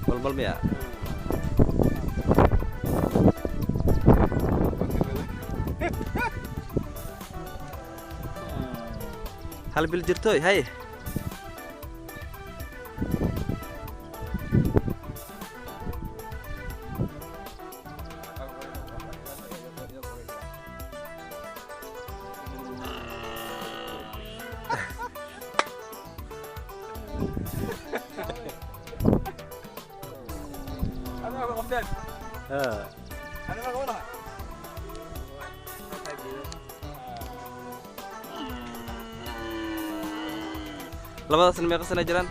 Mal-mal miya? Hal bil jirtoy, hay. Labadaas meeqa sano jiraan?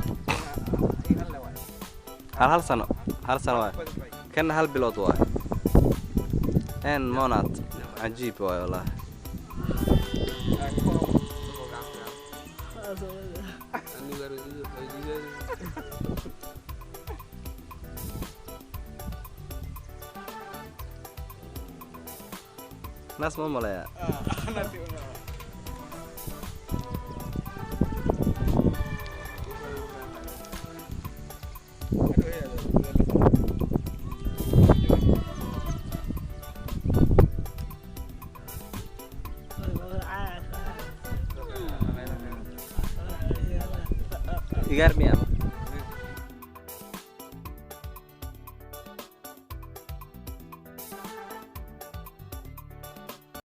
hal sano waay. Kan hal bilood waay. Monad cajiib waay wallaahi. Naas ma malaya. Igar miya?